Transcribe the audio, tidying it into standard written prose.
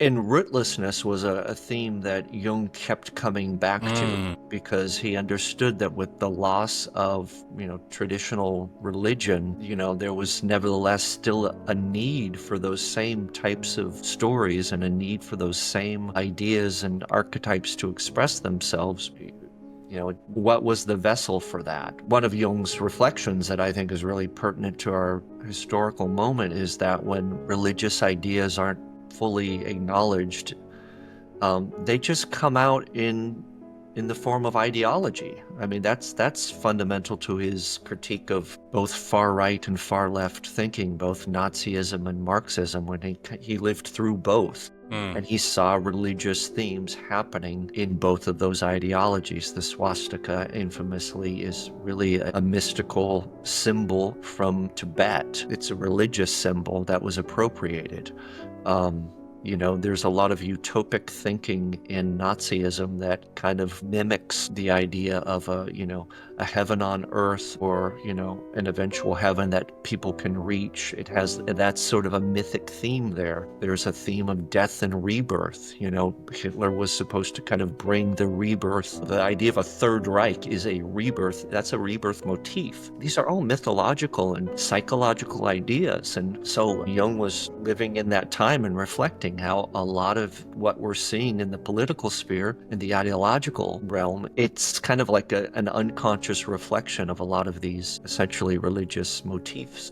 And rootlessness was a theme that Jung kept coming back to Mm. because he understood that with the loss of, traditional religion, there was nevertheless still a need for those same types of stories and a need for those same ideas and archetypes to express themselves. What was the vessel for that? One of Jung's reflections that I think is really pertinent to our historical moment is that when religious ideas aren't fully acknowledged, they just come out in the form of ideology. I mean, that's fundamental to his critique of both far right and far left thinking, both Nazism and Marxism, when he lived through both. Mm. And he saw religious themes happening in both of those ideologies. The swastika, infamously, is really a mystical symbol from Tibet. It's a religious symbol that was appropriated. Um, there's a lot of utopic thinking in Nazism that kind of mimics the idea of a heaven on earth, or, an eventual heaven that people can reach. That's sort of a mythic theme there. There's a theme of death and rebirth. Hitler was supposed to kind of bring the rebirth. The idea of a Third Reich is a rebirth. That's a rebirth motif. These are all mythological and psychological ideas. And so Jung was living in that time and reflecting how a lot of what we're seeing in the political sphere, in the ideological realm, it's kind of like an unconscious reflection of a lot of these essentially religious motifs.